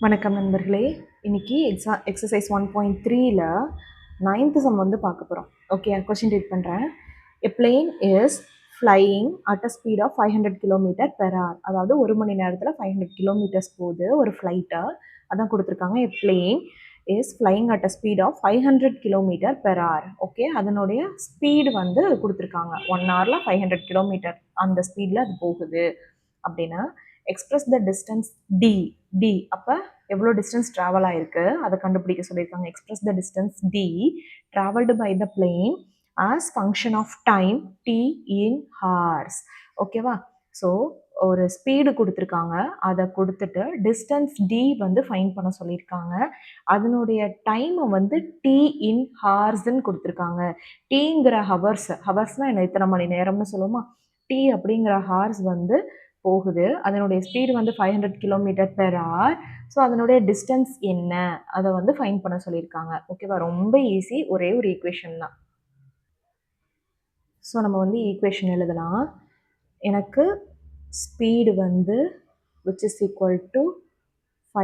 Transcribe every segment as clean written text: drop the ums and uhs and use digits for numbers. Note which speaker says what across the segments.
Speaker 1: வணக்கம் நண்பர்களே. இன்னைக்கு எக்ஸசைஸ் 1.3ல 9th சம் வந்து பார்க்க போகிறோம். ஓகே, கொஸ்டின் ரீட் பண்ணுறேன். A plane is flying at a speed of 500 kilometre per hour. அதாவது ஒரு மணி நேரத்தில் 500 கிலோமீட்டர்ஸ் போகுது ஒரு ஃப்ளைட்டை. அதான் கொடுத்துருக்காங்க. A plane is flying at a speed of 500 kilometre per hour. Okay, அதனுடைய ஸ்பீடு வந்து கொடுத்துருக்காங்க. 1 hourல 500 கிலோமீட்டர் அந்த ஸ்பீடில் அது போகுது அப்படின்னா எக்ஸ்பிரஸ் த டிஸ்டன்ஸ் டி அப்போ எவ்வளோ டிஸ்டன்ஸ் ட்ராவல் ஆயிருக்கு அதை கண்டுபிடிக்க சொல்லியிருக்காங்க. Express the distance D travelled by the plane as function of time T in hours. ஓகேவா? ஸோ ஒரு ஸ்பீடு கொடுத்துருக்காங்க, அதை கொடுத்துட்டு டிஸ்டன்ஸ் டி வந்து ஃபைன் பண்ண சொல்லியிருக்காங்க. அதனுடைய டைமை வந்து டி இன் ஹார்ஸ்ன்னு கொடுத்துருக்காங்க. டீங்கிற ஹவர்ஸ்னால் என்ன, இத்தனை மணி நேரம்னு சொல்லுவோமா. டி அப்படிங்கிற ஹார்ஸ் வந்து போகுது, அதனுடைய ஸ்பீடு வந்து 500 கிலோமீட்டர் பெர் hour. ஸோ அதனுடைய டிஸ்டன்ஸ் என்ன அதை வந்து ஃபைன் பண்ண சொல்லியிருக்காங்க. ஓகேவா? ரொம்ப ஈஸி, ஒரே ஒரு ஈக்குவேஷன் தான். ஸோ நம்ம வந்து ஈக்குவேஷன் எழுதலாம். எனக்கு ஸ்பீடு வந்து which is equal to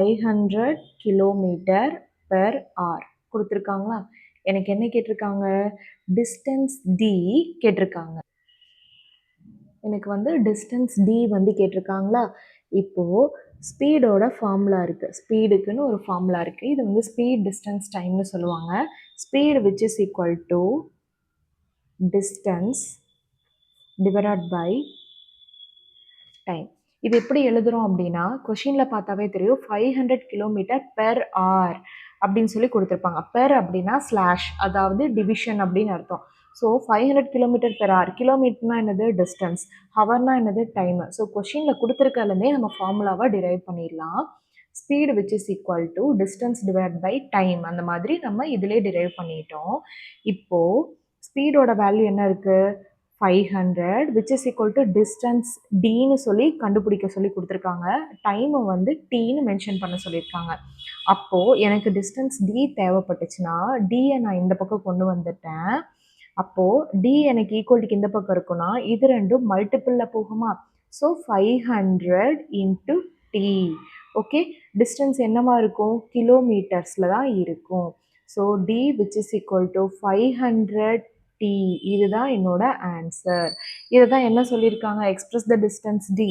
Speaker 1: 500 kilometre per hour கொடுத்துருக்காங்களா. எனக்கு என்ன கேட்டிருக்காங்க, டிஸ்டன்ஸ் டி கேட்டிருக்காங்க. எனக்கு வந்து டிஸ்டன்ஸ் டி வந்து கேட்டிருக்காங்களா. இப்போது ஸ்பீடோட ஃபார்முலா இருக்குது, ஸ்பீடுக்குன்னு ஒரு ஃபார்முலா இருக்குது. இது வந்து ஸ்பீட் டிஸ்டன்ஸ் டைம்னு சொல்லுவாங்க. Speed which is equal to distance divided by time. இது எப்படி எழுதுகிறோம் அப்படின்னா, கொஷினில் பார்த்தாவே தெரியும், 500 கிலோமீட்டர் பெர் hour அப்படின்னு சொல்லி கொடுத்துருப்பாங்க. பெர் அப்படின்னா ஸ்லாஷ், அதாவது டிவிஷன் அப்படின்னு அர்த்தம். ஸோ 500 கிலோமீட்டர் பெர் hour, கிலோமீட்டர்னா என்னது டிஸ்டன்ஸ், ஹவர்னா என்னது டைமு. ஸோ கொஷினில் கொடுத்துருக்கலேருந்தே நம்ம ஃபார்முலாவை டிரைவ் பண்ணிடலாம். Speed which is equal to distance divide by time, அந்த மாதிரி நம்ம இதிலே டிரைவ் பண்ணிட்டோம். இப்போது ஸ்பீடோட வேல்யூ என்ன இருக்குது, 500 which is equal to distance dன்னு சொல்லி கண்டுபிடிக்க சொல்லி கொடுத்துருக்காங்க. டைமை வந்து டீன்னு மென்ஷன் பண்ண சொல்லியிருக்காங்க. அப்போது எனக்கு டிஸ்டன்ஸ் டி தேவைப்பட்டுச்சுன்னா டியை நான் இந்த பக்கம் கொண்டு வந்துட்டேன். அப்போது டி எனக்கு ஈக்குவல்ட்டுக்கு இந்த பக்கம் இருக்குன்னா இது ரெண்டும் மல்டிப்பிளில் போகுமா. So 500 into T. Okay, distance என்னவா இருக்கும், கிலோமீட்டர்ஸில் தான் இருக்கும். So T which is equal to 500 T. இதுதான் என்னோட ஆன்சர். இதை தான் என்ன சொல்லியிருக்காங்க, express the distance D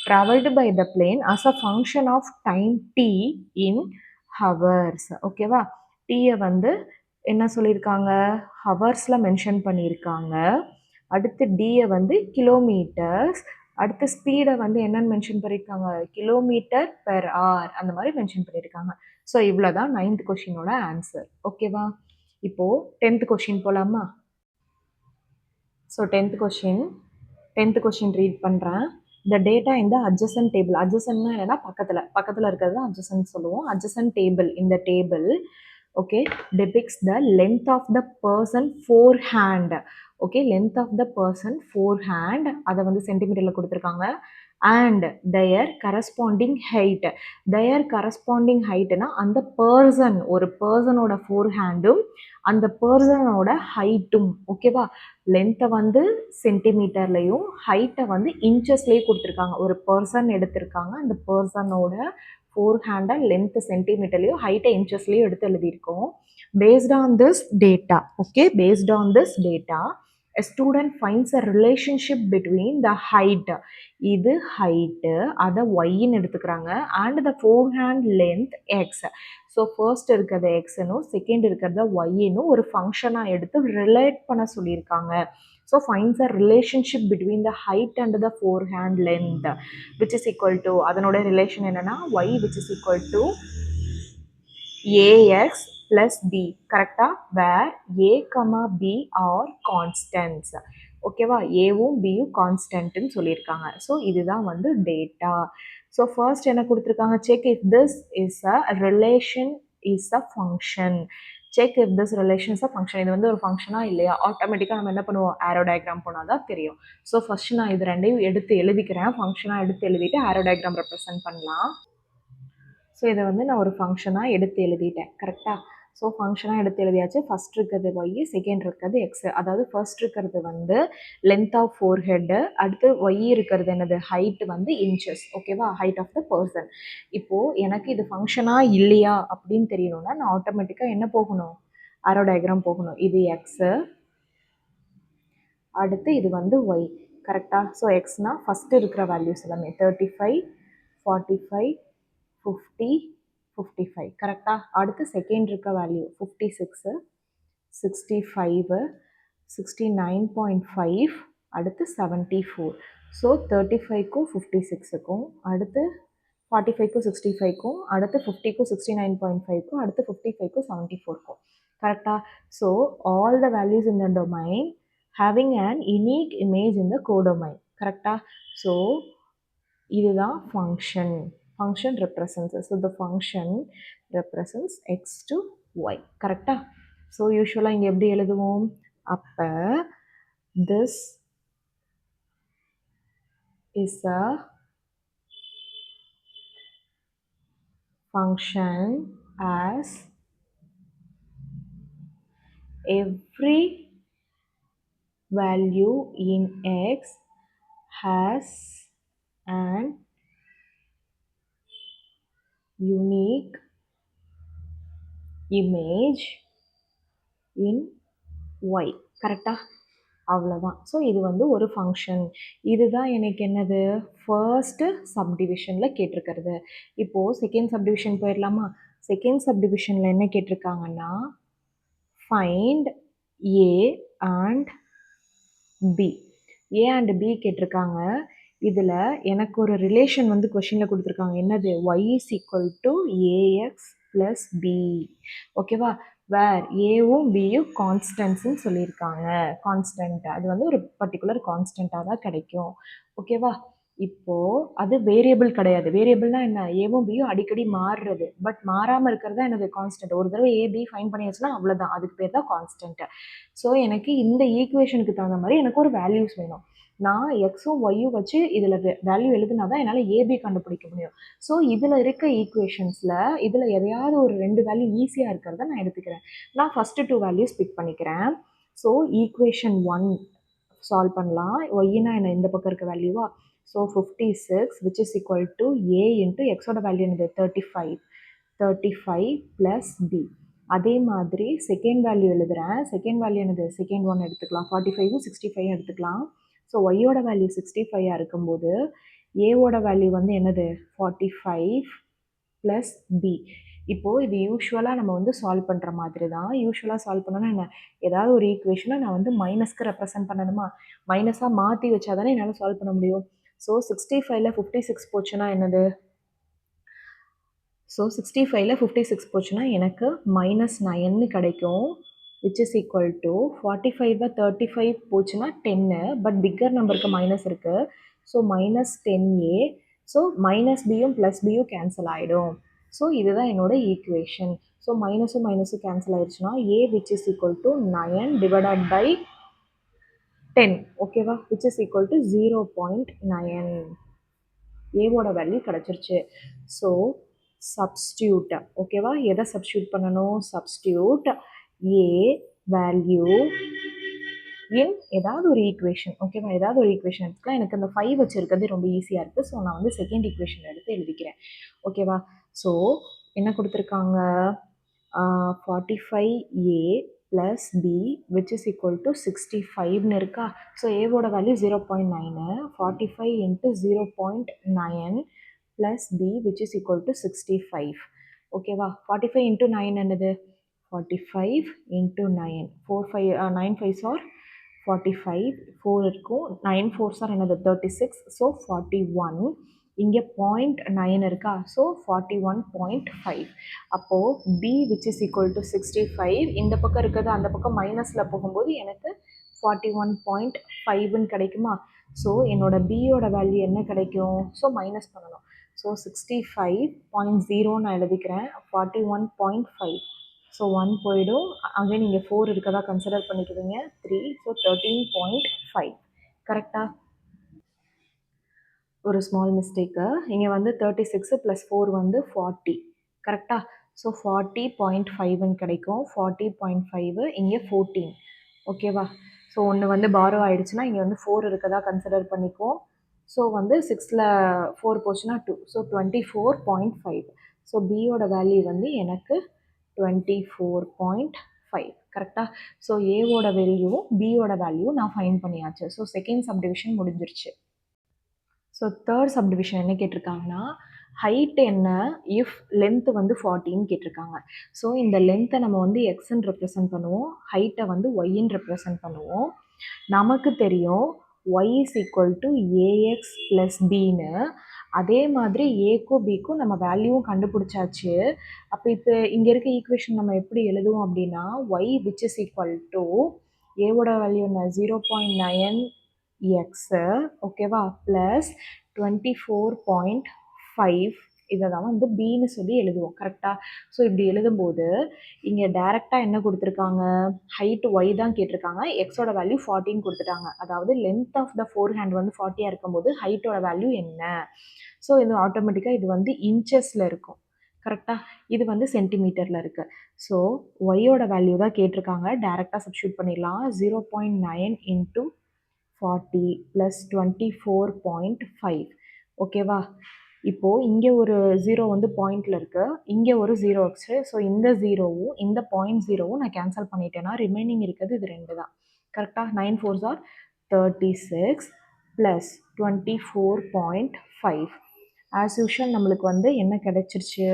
Speaker 1: travelled by the plane as a function of time T in hours. ஓகேவா? டீயை வந்து என்ன சொல்லியிருக்காங்க, ஹவர்ஸில் மென்ஷன் பண்ணியிருக்காங்க. அடுத்து டியை வந்து கிலோமீட்டர்ஸ், அடுத்து ஸ்பீடை வந்து என்னன்னு மென்ஷன் பண்ணியிருக்காங்க, கிலோமீட்டர் பெர் hour அந்த மாதிரி மென்ஷன் பண்ணியிருக்காங்க. ஸோ இவ்வளோ தான் 9th கொஷினோட ஆன்சர். ஓகேவா? இப்போது 10th கொஷின் போகலாமா. ஸோ 10th கொஷின் ரீட் பண்ணுறேன். த டேட்டா இந்த அட்ஜசன்ட் டேபிள், அட்ஜசன்ட்னா என்னென்னா பக்கத்தில் இருக்கிறது தான் அட்ஜசன்ட் சொல்லுவோம். அட்ஜசன்ட் டேபிள், இந்த table okay depicts the length of the person forehand. Okay, length of the person forehand அதை வந்து சென்டிமீட்டரில் கொடுத்துருக்காங்க. And their corresponding height, their corresponding heightனா அந்த பர்சன், ஒரு பர்சனோட ஃபோர்ஹேண்டும் அந்த பர்சனோட ஹைட்டும். ஓகேவா? லென்த்தை வந்து சென்டிமீட்டர்லையும் ஹைட்டை வந்து இன்ச்சஸ்லேயும் கொடுத்துருக்காங்க. ஒரு பர்சன் எடுத்திருக்காங்க, அந்த பர்சனோட ஃபோர்ஹேண்டை லென்த்து சென்டிமீட்டர்லையும் ஹைட்டை இன்ச்சஸ்லேயும் எடுத்து எழுதியிருக்கோம். Based on this data, okay, based on this data a student finds a relationship between the height, இது ஹைட்டு, அதை ஒய்ன்னு எடுத்துக்கிறாங்க, and the forehand length x. So first இருக்கிறத எக்ஸ்னும் செகண்ட் இருக்கிறத ஒய்னும் ஒரு ஃபங்க்ஷனாக எடுத்து ரிலேட் பண்ண சொல்லியிருக்காங்க. So finds a relationship between the height and the forehand length which is equal to, அதனோட ரிலேஷன் என்னென்னா Y which is equal to A X plus b, கரெக்டாக, where a, b are constants. ஓகேவா? ஏவும் பியும் கான்ஸ்டன்ட்னு சொல்லியிருக்காங்க. ஸோ இதுதான் வந்து டேட்டா. ஸோ ஃபர்ஸ்ட் என்ன கொடுத்துருக்காங்க, check if this is a relation is a function. Check if this relation is a function. இது வந்து ஒரு ஃபங்க்ஷனாக இல்லையா, ஆட்டோமேட்டிக்காக நம்ம என்ன பண்ணுவோம், ஆரோ டயக்ராம் போனால் தான் தெரியும். ஸோ ஃபர்ஸ்ட் நான் இது ரெண்டையும் எடுத்து எழுதிக்கிறேன், ஃபங்க்ஷனாக எடுத்து எழுதிட்டு ஆரோ டயக்ராம் ரெப்ரசென்ட் பண்ணலாம். ஸோ இதை வந்து நான் ஒரு ஃபங்க்ஷனாக எடுத்து எழுதிட்டேன். கரெக்டாக? ஸோ ஃபங்க்ஷனாக எடுத்து எழுதியாச்சு. ஃபர்ஸ்ட் இருக்கிறது ஒய், செகண்ட் இருக்கிறது எக்ஸ். அதாவது ஃபர்ஸ்ட் இருக்கிறது வந்து லென்த் ஆஃப் ஃபோர் ஹெட்டு, அடுத்து ஒய் இருக்கிறது என்னது ஹைட் வந்து இன்ச்சஸ். ஓகேவா, ஹைட் ஆஃப் த பர்சன். இப்போது எனக்கு இது ஃபங்க்ஷனாக இல்லையா அப்படின்னு தெரியணும்னா நான் ஆட்டோமேட்டிக்காக என்ன போகணும், அரோ டயக்ராம் போகணும். இது எக்ஸு, அடுத்து இது வந்து ஒய். கரெக்டாக? ஸோ எக்ஸ்னால் ஃபஸ்ட்டு இருக்கிற வேல்யூஸ் எல்லாமே 35, 45, 50, 55. கரெக்டாக? அடுத்து செகண்ட் இருக்க வேல்யூ 56, 65, 69.5, அடுத்து 74. ஸோ 35க்கும் 56க்கும், அடுத்து 45க்கும் 65க்கும், அடுத்து 50க்கும் 69.5க்கும், அடுத்து 55க்கும் 74க்கும். கரெக்டாக? So all the values in the domain having an unique image in the codomain. கரெக்டா? ஸோ இதுதான் function. Function represents. So the function represents x to y. கரெக்டா? ஸோ யூஸ்வலாக இங்கே எப்படி எழுதுவோம்? அப்போ this is a function as every value in x has an unique image in y. கரெக்டா? அவ்வளோதான். ஸோ இது வந்து ஒரு ஃபங்க்ஷன். இதுதான் எனக்கு என்னது ஃபர்ஸ்ட்டு சப்டிவிஷனில் கேட்டிருக்கிறது. இப்போது செகண்ட் சப்டிவிஷன் போயிடலாமா? செகண்ட் சப்டிவிஷனில் என்ன கேட்டிருக்காங்கன்னா find A and B. A and B கேட்டிருக்காங்க. இதில் எனக்கு ஒரு ரிலேஷன் வந்து கொஷினில் கொடுத்துருக்காங்க. என்னது? y is equal to ax plus b. ஓகேவா? வேர் ஏவும் பியும் கான்ஸ்டன்ட்ஸ்ன்னு சொல்லியிருக்காங்க. கான்ஸ்டன்ட் அது வந்து ஒரு பர்டிகுலர் கான்ஸ்டண்ட்டாக தான் கிடைக்கும். ஓகேவா? இப்போது அது வேரியபிள் கிடையாது. வேரியபிள்னால் என்ன? ஏவும் பியும் அடிக்கடி மாறுறது. பட் மாறாமல் இருக்கிறது தான் என்னது? கான்ஸ்டன்ட். ஒரு தடவை ஏபி ஃபைன் பண்ணியாச்சுன்னா அவ்வளோதான், அதுக்கு பேர் தான் கான்ஸ்டன்ட்டு. ஸோ எனக்கு இந்த ஈக்குவேஷனுக்கு தகுந்த மாதிரி எனக்கு ஒரு வேல்யூஸ் வேணும். நான் எக்ஸும் ஒய்யும் வச்சு இதில் வேல்யூ எழுதுனா தான் என்னால் ஏபி கண்டுபிடிக்க முடியும். ஸோ இதில் இருக்க ஈக்குவேஷன்ஸில் இதில் எதையாவது ஒரு 2 வேல்யூ ஈஸியாக இருக்கிறத நான் எடுத்துக்கிறேன். நான் ஃபஸ்ட்டு 2 வேல்யூஸ் பிக் பண்ணிக்கிறேன். ஸோ ஈக்குவேஷன் 1 சால்வ் பண்ணலாம். ஒய்னா என்ன? இந்த பக்கம் இருக்க வேல்யூவா? So 56 which is equal to A into எக்ஸோட வேல்யூ என்னது? 35. 35 ப்ளஸ் பி. அதே மாதிரி செகண்ட் வேல்யூ எழுதுகிறேன். செகண்ட் வேல்யூ என்னது? செகண்ட் ஒன் எடுத்துக்கலாம். 45ம் 65 எடுத்துக்கலாம். ஸோ ஒய்யோட வேல்யூ 65 இருக்கும்போது ஏவோட வேல்யூ வந்து என்னது? 45 ப்ளஸ் பி. இப்போது இது யூஸ்வலாக நம்ம வந்து சால்வ் பண்ணுற மாதிரி தான். யூஸ்வலாக சால்வ் பண்ணணும்னா என்ன? ஏதாவது ஒரு ஈக்குவேஷனை நான் வந்து மைனஸ்க்கு ரெப்ரசென்ட் பண்ணணுமா? மைனஸாக மாற்றி வச்சா தானே என்னால் சால்வ் பண்ண முடியும். ஸோ 65ல் 56 போச்சுன்னா என்னது? ஸோ 65ல் 56 போச்சுன்னா எனக்கு -9 கிடைக்கும். விச் இஸ் ஈக்குவல் டு 45ல் 35 போச்சுன்னா 10. பட் பிக்கர் நம்பருக்கு மைனஸ் இருக்குது. So -10a. ஸோ மைனஸ் பியும் ப்ளஸ் பியும் கேன்சல் ஆகிடும். ஸோ இதுதான் என்னோட ஈக்குவேஷன். ஸோ மைனஸும் மைனஸும் கேன்சல் ஆயிடுச்சுன்னா a which is equal to 9 divided by 10. ஓகேவா? Which is equal to 0.9. ஏவோட வேல்யூ கிடச்சிருச்சு. So substitute. ஓகேவா? எதை சப்ஸ்டியூட் பண்ணணும்? சப்ஸ்டியூட் ஏ வேல்யூ இன் ஏதாவது ஒரு ஈக்குவேஷன். ஓகேவா? ஏதாவது ஒரு ஈக்குவேஷன் எடுத்துக்கலாம். எனக்கு அந்த 5 வச்சுருக்கிறது ரொம்ப ஈஸியாக இருக்குது. ஸோ நான் வந்து செகண்ட் ஈக்குவேஷன் எடுத்து எழுதிக்கிறேன். ஓகேவா? ஸோ என்ன கொடுத்துருக்காங்க? 45a plus B which is equal to 65ன்னு இருக்கா? ஸோ ஏவோட value 0.9. 45 into 0.9 plus B which is equal to 65. ஓகேவா? 45 இன்ட்டு 9 என்னது? 45 இன்ட்டு 9. 9 5s R 45. 4 இருக்கும். 9 4s ஆர் என்னது? 36. ஸோ 41. இங்கே 0.9 இருக்கா? ஸோ 41.5. அப்போது b which is equal to 65. இந்த பக்கம் இருக்கிறது அந்த பக்கம் மைனஸில் போகும்போது எனக்கு 41.5ன்னு கிடைக்குமா? ஸோ என்னோட பியோட வேல்யூ என்ன கிடைக்கும்? ஸோ மைனஸ் பண்ணணும். ஸோ 65.0 நான் எழுதிக்கிறேன். 41.5. ஸோ 1 போயிடும். அகைன் நீங்கள் 4 இருக்கதா கன்சிடர் பண்ணிக்கிறீங்க. 3. ஸோ 13.5. கரெக்டாக? ஒரு ஸ்மால் மிஸ்டேக்கு. இங்கே வந்து 36 + 4 வந்து 40. கரெக்டாக? ஸோ 40.5 கிடைக்கும். 40.5 இங்கே 14. ஓகேவா? ஸோ ஒன்று வந்து பாரோ ஆயிடுச்சுன்னா இங்கே வந்து 4 இருக்கதா கன்சிடர் பண்ணிக்குவோம். ஸோ வந்து 6ல் 4 போச்சுன்னா 2. ஸோ 24.5. ஸோ பியோட வேல்யூ வந்து எனக்கு 24.5. கரெக்டாக? ஸோ ஏவோட வேல்யூவும் பியோட வேல்யூவும் நான் ஃபைன் பண்ணியாச்சு. ஸோ செகண்ட் சப்டிவிஷன் முடிஞ்சிருச்சு. ஸோ தேர்ட் சப்டிவிஷன் என்ன கேட்டிருக்காங்கன்னா, ஹைட் என்ன இஃப் லென்த் வந்து 40ன்னு கேட்டிருக்காங்க. ஸோ இந்த லென்த்தை நம்ம வந்து எக்ஸ்ன்னு ரெப்ரசன்ட் பண்ணுவோம், ஹைட்டை வந்து ஒய்ன்னு ரெப்ரசன்ட் பண்ணுவோம். நமக்கு தெரியும் Y is equal to AX plus பின்னு. அதே மாதிரி ஏக்கும் பிக்கும் நம்ம வேல்யூவும் கண்டுபிடிச்சாச்சு. அப்போ இப்போ இங்கே இருக்க ஈக்குவேஷன் நம்ம எப்படி எழுதுவோம் அப்படின்னா, Y which is equal to ஏவோட வேல்யூ என்ன 0.9 எக்ஸு, ஓகேவா, ப்ளஸ் 24.5 இதை தான் வந்து பின்னு சொல்லி எழுதுவோம். கரெக்டாக? ஸோ இப்படி எழுதும்போது இங்கே டைரெக்டாக என்ன கொடுத்துருக்காங்க, ஹைட் ஒய் தான் கேட்டிருக்காங்க, எக்ஸோட வேல்யூ 40 கொடுத்துட்டாங்க. அதாவது length of the four hand வந்து 40 இருக்கும்போது ஹைட்டோட வேல்யூ என்ன? ஸோ இது ஆட்டோமேட்டிக்காக இது வந்து இன்ச்சஸில் இருக்கும். கரெக்டாக? இது வந்து சென்டிமீட்டரில் இருக்குது. ஸோ ஒய்யோட வேல்யூ தான் கேட்டிருக்காங்க, டைரெக்டாக சப்ஸ்டியூட் பண்ணிடலாம். 0.9 இன்ட்டு 40 ப்ளஸ் 24.5. ஓகேவா? இப்போது இங்கே ஒரு 0 வந்து பாயிண்டில் இருக்குது, இங்கே ஒரு 0 வச்சு. ஸோ இந்த 0வும் இந்த 0.0வும் நான் கேன்சல் பண்ணிட்டேன்னா ரிமைனிங் இருக்கிறது இது 2 தான். கரெக்டாக? 9 4s are 36 plus 24.5. As usual நம்மளுக்கு வந்து என்ன கிடைச்சிருச்சு,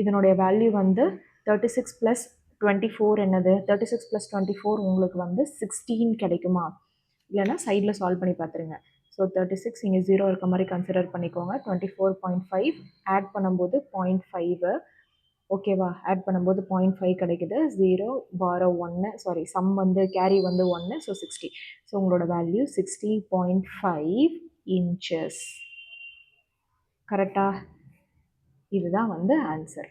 Speaker 1: இதனுடைய வேல்யூ வந்து 36 ப்ளஸ் 24 என்னது, 36 ப்ளஸ் 24 உங்களுக்கு வந்து 16 கிடைக்குமா? இல்லைனா சைடில் சால்வ் பண்ணி பார்த்துருங்க. ஸோ 36 இங்கே 0 இருக்க மாதிரி கன்சிடர் பண்ணிக்கோங்க. 24.5 ஆட் பண்ணும்போது 0.5, ஓகேவா? ஆட் பண்ணும்போது 0.5 கிடைக்குது. 0 பாரோ 1, சாரி சம் வந்து கேரி வந்து 1, ஸோ 60. ஸோ உங்களோட வேல்யூ 60.5 இன்ச்சஸ். கரெக்டாக? இதுதான் வந்து ஆன்சர்.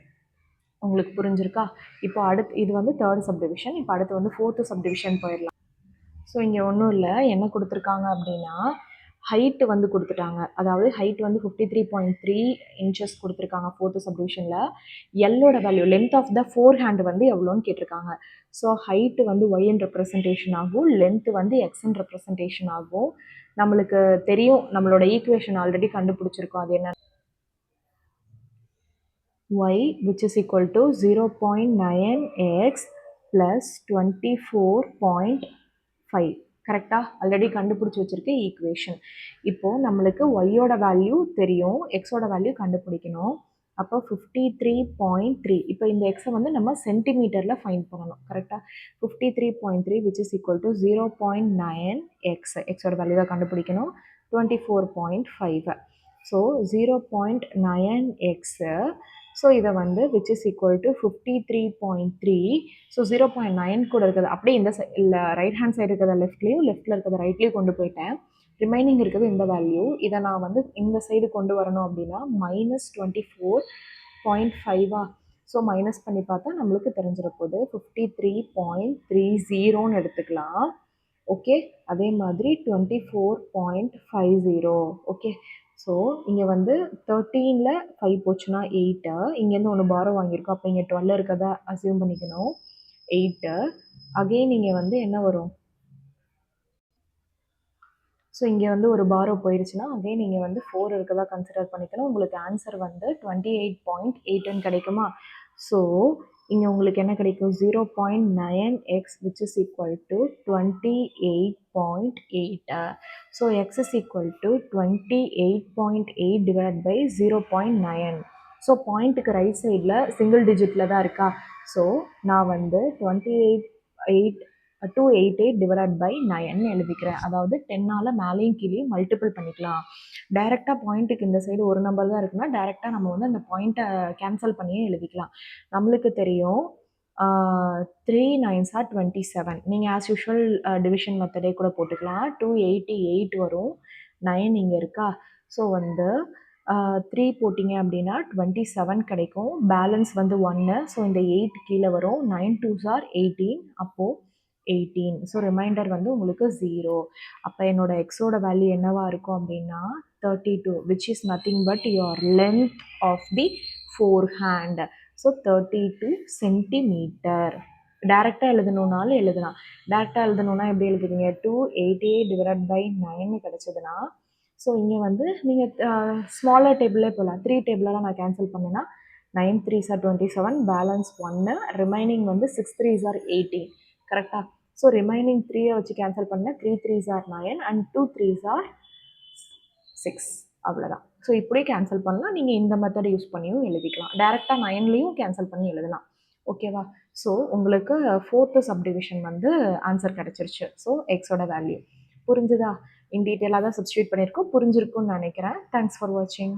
Speaker 1: உங்களுக்கு புரிஞ்சிருக்கா? இப்போ அடுத்து இது வந்து தேர்ட் சப்டிவிஷன். இப்போ அடுத்து வந்து ஃபோர்த்து சப்டிவிஷன் போயிடலாம். ஸோ இங்கே ஒன்றும் இல்லை, என்ன கொடுத்துருக்காங்க அப்படின்னா ஹைட்டு வந்து கொடுத்துட்டாங்க. அதாவது ஹைட் வந்து 53.3 இன்ச்சஸ் கொடுத்துருக்காங்க ஃபோர்த்து சப்டிவிஷனில். எல்லோட value length of the four hand வந்து எவ்வளோன்னு கேட்டிருக்காங்க. ஸோ ஹைட்டு வந்து ஒய்என் ரெப்ரசன்டேஷன் ஆகும், லென்த்து வந்து எக்ஸ்என் ரெப்ரசன்டேஷன் ஆகும். நம்மளுக்கு தெரியும், நம்மளோட ஈக்குவேஷன் ஆல்ரெடி கண்டுபிடிச்சிருக்கோம். அது என்ன, y which is equal to 0.9x plus 24.5. கரெக்டாக? ஆல்ரெடி கண்டுபிடிச்சி வச்சுருக்க ஈக்குவேஷன். இப்போது நம்மளுக்கு ஒய்யோட வேல்யூ தெரியும், எக்ஸோட வேல்யூ கண்டுபிடிக்கணும். அப்போ 53.3. இப்போ இந்த எக்ஸை வந்து நம்ம சென்டிமீட்டரில் ஃபைண்ட் பண்ணணும். கரெக்டாக? 53.3 which is equal to 0.9x, எக்ஸோட வேல்யூ தான் கண்டுபிடிக்கணும். 24.5. ஸோ 0.9x, ஸோ இதை வந்து which is equal to 53.3. So 0.9 கூட இருக்குது அப்படியே இந்த இல்லை ரைட் ஹேண்ட் சைடு இருக்கிறத லெஃப்ட்லேயும், லெஃப்ட்டில் இருக்கிறத ரைட்லேயும் கொண்டு போயிட்டேன். ரிமைனிங் இருக்குது இந்த வேல்யூ. இதை நான் வந்து இந்த சைடு கொண்டு வரணும் அப்படின்னா -24.5. ஸோ மைனஸ் பண்ணி பார்த்தா நம்மளுக்கு தெரிஞ்சிட போகுது 53.30ன்னு எடுத்துக்கலாம். ஓகே, அதே மாதிரி 24.50. ஓகே, ஸோ இங்கே வந்து 13ல் 5 போச்சுன்னா 8, இங்கேருந்து ஒன்று பாரோ வாங்கியிருக்கோம், அப்போ இங்கே 12 இருக்கதா அசியூம் பண்ணிக்கணும். 8 அகெயின் இங்கே வந்து என்ன வரும், ஸோ இங்கே வந்து ஒரு பாரோ போயிடுச்சுன்னா அகெயின் இங்கே வந்து 4 இருக்கதா கன்சிடர் பண்ணிக்கணும். உங்களுக்கு ஆன்சர் வந்து 28.8 கிடைக்குமா? ஸோ இங்கே உங்களுக்கு என்ன கிடைக்கும், 0.9x which is equal to 28.8. So x is equal to 28.8 divided by 0.9. So பாயிண்ட்டுக்கு ரைட் சைடில் சிங்கிள் டிஜிட்டில் தான் இருக்கா. ஸோ நான் வந்து 288 டிவைட் பை 9 எழுதிக்கிறேன். அதாவது 10ஆல் மேலேயும் கீழேயும் மல்டிபிள் பண்ணிக்கலாம். டைரெக்டாக பாயிண்ட்டுக்கு இந்த சைடு ஒரு நம்பர் தான் இருக்குன்னா டைரெக்டாக நம்ம வந்து அந்த பாயிண்ட்டை கேன்சல் பண்ணியே எழுதிக்கலாம். நம்மளுக்கு தெரியும் 3 9s are 27. நீங்கள் ஆஸ் யூஷுவல் டிவிஷன் மெத்தடே கூட போட்டுக்கலாம். 288 வரும், 9 இங்கே இருக்கா. ஸோ வந்து 3 போட்டிங்க அப்படின்னா 27 கிடைக்கும். பேலன்ஸ் வந்து 1, ஸோ இந்த 8 கீழே வரும். 9 2s are 18, அப்போது 18. ஸோ ரிமைண்டர் வந்து உங்களுக்கு 0. அப்போ என்னோட எக்ஸோட வேல்யூ என்னவாக இருக்கும் அப்படின்னா 32, which is nothing but your length of the four hand. So 32 centimetre. டேரெக்டாக எழுதணுன்னாலும் எழுதலாம். டேரெக்டாக எழுதணுன்னா எப்படி எழுதுவீங்க? 288 டிவைடட் பை 9 கிடச்சதுன்னா, ஸோ இங்கே வந்து நீங்கள் ஸ்மாலர் டேபிளே போகலாம். 3 டேபிளெலாம் நான் கேன்சல் பண்ணேன்னா 9 3s are 27, பேலன்ஸ் 1, ரிமைனிங் வந்து 6 3s are 18. கரெக்டாக? ஸோ ரிமைனிங் 3யை வச்சு கேன்சல் பண்ணால் 3 3s are 9 and 2 3s are 6. அவ்வளோதான். ஸோ இப்படி கேன்சல் பண்ணலாம். நீங்கள் இந்த மெத்தட் யூஸ் பண்ணியும் எழுதிக்கலாம். டேரெக்டாக 9லேயும் கேன்சல் பண்ணி எழுதலாம். ஓகேவா? ஸோ உங்களுக்கு 4th சப்டிவிஷன் வந்து ஆன்சர் கிடச்சிருச்சு. ஸோ எக்ஸோட வேல்யூ புரிஞ்சுதா? இன் டீட்டெயிலாக தான் சப்ஸ்டியூட் பண்ணியிருக்கோம். புரிஞ்சிருக்கும்னு நினைக்கிறேன். தேங்க்ஸ் ஃபார் வாட்சிங்.